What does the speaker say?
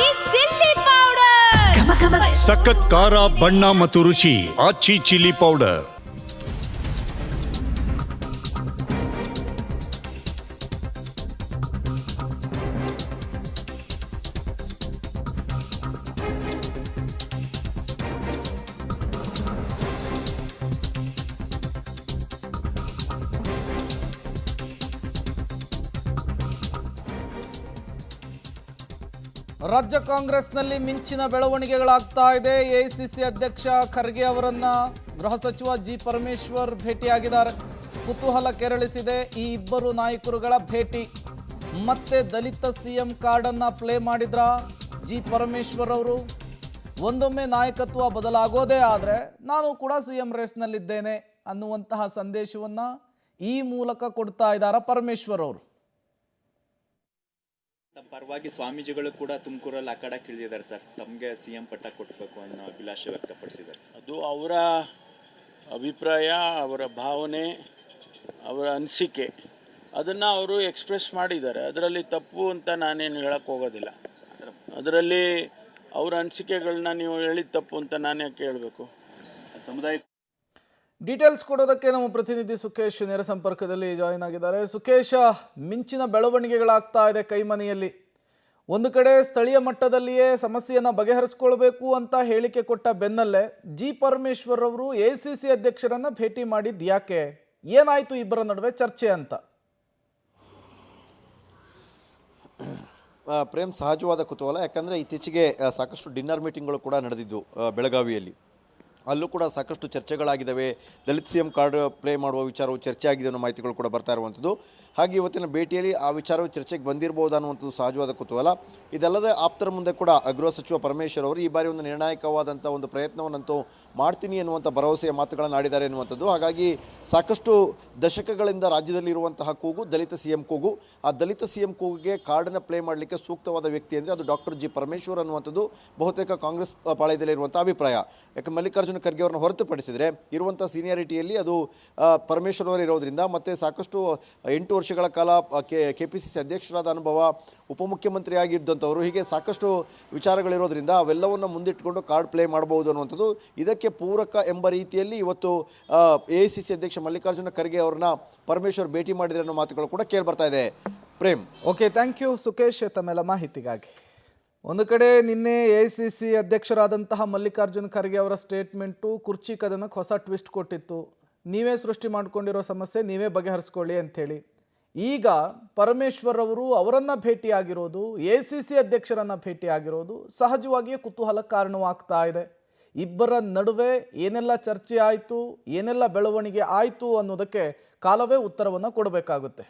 ಆಚಿ chilli powder ಸಖತ್ ಖಾರ ಬಣ್ಣ ಮತ್ತು ರುಚಿ ಆಚಿ ಚಿಲ್ಲಿ ಪೌಡರ್. ರಾಜ್ಯ ಕಾಂಗ್ರೆಸ್ನಲ್ಲಿ ಮಿಂಚಿನ ಬೆಳವಣಿಗೆಗಳಾಗ್ತಾ ಇದೆ. ಎಐಸಿಸಿ ಅಧ್ಯಕ್ಷ ಖರ್ಗೆ ಅವರನ್ನ ಗೃಹ ಸಚಿವ ಜಿ ಪರಮೇಶ್ವರ್ ಭೇಟಿಯಾಗಿದ್ದಾರೆ. ಕುತೂಹಲ ಕೆರಳಿಸಿದೆ ಈ ಇಬ್ಬರು ನಾಯಕರುಗಳ ಭೇಟಿ. ಮತ್ತೆ ದಲಿತ ಸಿಎಂ ಕಾರ್ಡನ್ನು ಪ್ಲೇ ಮಾಡಿದ್ರ ಜಿ ಪರಮೇಶ್ವರ್ ಅವರು. ಒಂದೊಮ್ಮೆ ನಾಯಕತ್ವ ಬದಲಾಗೋದೇ ಆದರೆ ನಾನು ಕೂಡ ಸಿಎಂ ರೇಸ್ನಲ್ಲಿದ್ದೇನೆ ಅನ್ನುವಂತಹ ಸಂದೇಶವನ್ನು ಈ ಮೂಲಕ ಕೊಡ್ತಾ ಇದ್ದಾರೆ ಪರಮೇಶ್ವರ್ ಅವರು. ತಮ್ಮ ಪರವಾಗಿ ಸ್ವಾಮೀಜಿಗಳು ಕೂಡ ತುಮಕೂರಲ್ಲಿ ಅಖಾಡಕ್ಕೆ ಇಳಿದಿದ್ದಾರೆ ಸರ್. ತಮಗೆ ಸಿಎಂ ಪಟ್ಟ ಕೊಟ್ಟಬೇಕು ಅನ್ನೋ ಅಭಿಲಾಷೆ ವ್ಯಕ್ತಪಡಿಸಿದ್ದಾರೆ ಸರ್. ಅದು ಅವರ ಅಭಿಪ್ರಾಯ, ಅವರ ಭಾವನೆ, ಅವರ ಅನಿಸಿಕೆ, ಅದನ್ನು ಅವರು ಎಕ್ಸ್ಪ್ರೆಸ್ ಮಾಡಿದ್ದಾರೆ. ಅದರಲ್ಲಿ ತಪ್ಪು ಅಂತ ನಾನೇನು ಹೇಳಕ್ಕೆ ಹೋಗೋದಿಲ್ಲ. ಅದರಲ್ಲಿ ಅವರ ಅನಿಸಿಕೆಗಳನ್ನ ನೀವು ಹೇಳಿದ ತಪ್ಪು ಅಂತ ನಾನು ಯಾಕೆ ಹೇಳಬೇಕು? ಸಮುದಾಯ ಡೀಟೇಲ್ಸ್ ಕೊಡೋದಕ್ಕೆ ನಮ್ಮ ಪ್ರತಿನಿಧಿ ಸುಖೇಶ್ ನೇರ ಸಂಪರ್ಕದಲ್ಲಿ ಜಾಯಿನ್ ಆಗಿದ್ದಾರೆ. ಸುಖೇಶ್, ಮಿಂಚಿನ ಬೆಳವಣಿಗೆಗಳಾಗ್ತಾ ಇದೆ ಕೈಮನೆಯಲ್ಲಿ. ಒಂದು ಕಡೆ ಸ್ಥಳೀಯ ಮಟ್ಟದಲ್ಲಿಯೇ ಸಮಸ್ಯೆಯನ್ನು ಬಗೆಹರಿಸ್ಕೊಳ್ಬೇಕು ಅಂತ ಹೇಳಿಕೆ ಕೊಟ್ಟ ಬೆನ್ನಲ್ಲೇ ಜಿ ಪರಮೇಶ್ವರ್ ಅವರು ಎಐಸಿಸಿ ಅಧ್ಯಕ್ಷರನ್ನ ಭೇಟಿ ಮಾಡಿದ್ದು ಯಾಕೆ? ಏನಾಯಿತು ಇಬ್ಬರ ನಡುವೆ ಚರ್ಚೆ ಅಂತ? ಪ್ರೇಮ್, ಸಹಜವಾದ ಕುತೂಹಲ. ಯಾಕಂದರೆ ಇತ್ತೀಚೆಗೆ ಸಾಕಷ್ಟು ಡಿನ್ನರ್ ಮೀಟಿಂಗ್ಗಳು ಕೂಡ ನಡೆದಿದ್ದು ಬೆಳಗಾವಿಯಲ್ಲಿ. ಅಲ್ಲೂ ಕೂಡ ಸಾಕಷ್ಟು ಚರ್ಚೆಗಳಾಗಿದ್ದಾವೆ. ದಲಿತ ಸಿಎಂ ಕಾರ್ಡ್ ಪ್ಲೇ ಮಾಡುವ ವಿಚಾರವು ಚರ್ಚೆ ಆಗಿದೆ ಅನ್ನೋ ಮಾಹಿತಿಗಳು ಕೂಡ ಬರ್ತಾ ಇರುವಂಥದ್ದು. ಹಾಗೆ ಇವತ್ತಿನ ಭೇಟಿಯಲ್ಲಿ ಆ ವಿಚಾರವು ಚರ್ಚೆಗೆ ಬಂದಿರಬಹುದು ಅನ್ನುವಂಥದ್ದು ಸಹಜವಾದ ಕುತೂಹಲ. ಇದಲ್ಲದೆ ಆಪ್ತರ ಮುಂದೆ ಕೂಡ ಗೃಹ ಸಚಿವ ಪರಮೇಶ್ವರ್ ಅವರು ಈ ಬಾರಿ ಒಂದು ನಿರ್ಣಾಯಕವಾದಂಥ ಒಂದು ಪ್ರಯತ್ನವನ್ನಂತೂ ಮಾಡ್ತೀನಿ ಎನ್ನುವಂಥ ಭರವಸೆಯ ಮಾತುಗಳನ್ನು ಆಡಿದ್ದಾರೆ ಎನ್ನುವಂಥದ್ದು. ಹಾಗಾಗಿ ಸಾಕಷ್ಟು ದಶಕಗಳಿಂದ ರಾಜ್ಯದಲ್ಲಿ ಇರುವಂತಹ ಕೂಗು ದಲಿತ ಸಿಎಂ ಕೂಗು. ಆ ದಲಿತ ಸಿಎಂ ಕೂಗಿಗೆ ಕಾರ್ಡನ್ನು ಪ್ಲೇ ಮಾಡಲಿಕ್ಕೆ ಸೂಕ್ತವಾದ ವ್ಯಕ್ತಿ ಅಂದರೆ ಅದು ಡಾಕ್ಟರ್ ಜಿ ಪರಮೇಶ್ವರ್ ಅನ್ನುವಂಥದ್ದು ಬಹುತೇಕ ಕಾಂಗ್ರೆಸ್ ಪಾಳಯದಲ್ಲಿ ಇರುವಂಥ ಅಭಿಪ್ರಾಯ. ಯಾಕೆ ಮಲ್ಲಿಕಾರ್ಜುನ ಖರ್ಗೆ ಅವರನ್ನು ಹೊರತುಪಡಿಸಿದರೆ ಇರುವಂಥ ಸೀನಿಯಾರಿಟಿಯಲ್ಲಿ ಅದು ಪರಮೇಶ್ವರ್ ಅವರು ಇರೋದ್ರಿಂದ, ಮತ್ತು ಸಾಕಷ್ಟು 8 ವರ್ಷಗಳ ಕಾಲ ಕೆಪಿಸಿಸಿ ಅಧ್ಯಕ್ಷರಾದ ಅನುಭವ, ಉಪಮುಖ್ಯಮಂತ್ರಿ ಆಗಿದ್ದಂಥವರು, ಹೀಗೆ ಸಾಕಷ್ಟು ವಿಚಾರಗಳಿರೋದ್ರಿಂದ ಅವೆಲ್ಲವನ್ನು ಮುಂದಿಟ್ಟುಕೊಂಡು ಕಾರ್ಡ್ ಪ್ಲೇ ಮಾಡಬಹುದು ಅನ್ನುವಂಥದ್ದು. ಇದಕ್ಕೆ ಪೂರಕ ಎಂಬ ರೀತಿಯಲ್ಲಿ ಇವತ್ತು ಎಐಸಿಸಿ ಅಧ್ಯಕ್ಷ ಮಲ್ಲಿಕಾರ್ಜುನ ಖರ್ಗೆ ಅವ್ರನ್ನ ಪರಮೇಶ್ವರ್ ಭೇಟಿ ಮಾಡಿದ್ರೆ ಅನ್ನೋ ಮಾತುಗಳು ಕೂಡ ಕೇಳಿಬರ್ತಾ ಇದೆ. Prem, okay, thank you Sukhesh ತಮ್ಮೆಲ್ಲ ಮಾಹಿತಿಗಾಗಿ. ಒಂದು ಕಡೆ ನಿನ್ನೆ ಎಐಸಿಸಿ ಅಧ್ಯಕ್ಷರಾದಂತಹ ಮಲ್ಲಿಕಾರ್ಜುನ ಖರ್ಗೆ ಅವರ ಸ್ಟೇಟ್ಮೆಂಟು ಕುರ್ಚಿ ಕದನಕ್ಕೆ ಹೊಸ ಟ್ವಿಸ್ಟ್ ಕೊಟ್ಟಿತ್ತು. ನೀವೇ ಸೃಷ್ಟಿ ಮಾಡ್ಕೊಂಡಿರೋ ಸಮಸ್ಯೆ ನೀವೇ ಬಗೆಹರಿಸ್ಕೊಳ್ಳಿ ಅಂಥೇಳಿ. ಈಗ ಪರಮೇಶ್ವರ್ ಅವರು ಅವರನ್ನು ಭೇಟಿಯಾಗಿರೋದು, ಎಐಸಿಸಿ ಅಧ್ಯಕ್ಷರನ್ನು ಭೇಟಿಯಾಗಿರೋದು ಸಹಜವಾಗಿಯೇ ಕುತೂಹಲ ಕಾರಣವಾಗ್ತಾ ಇದೆ. ಇಬ್ಬರ ನಡುವೆ ಏನೆಲ್ಲ ಚರ್ಚೆ ಆಯಿತು, ಏನೆಲ್ಲ ಬೆಳವಣಿಗೆ ಆಯಿತು ಅನ್ನೋದಕ್ಕೆ ಕಾಲವೇ ಉತ್ತರವನ್ನು ಕೊಡಬೇಕಾಗುತ್ತೆ.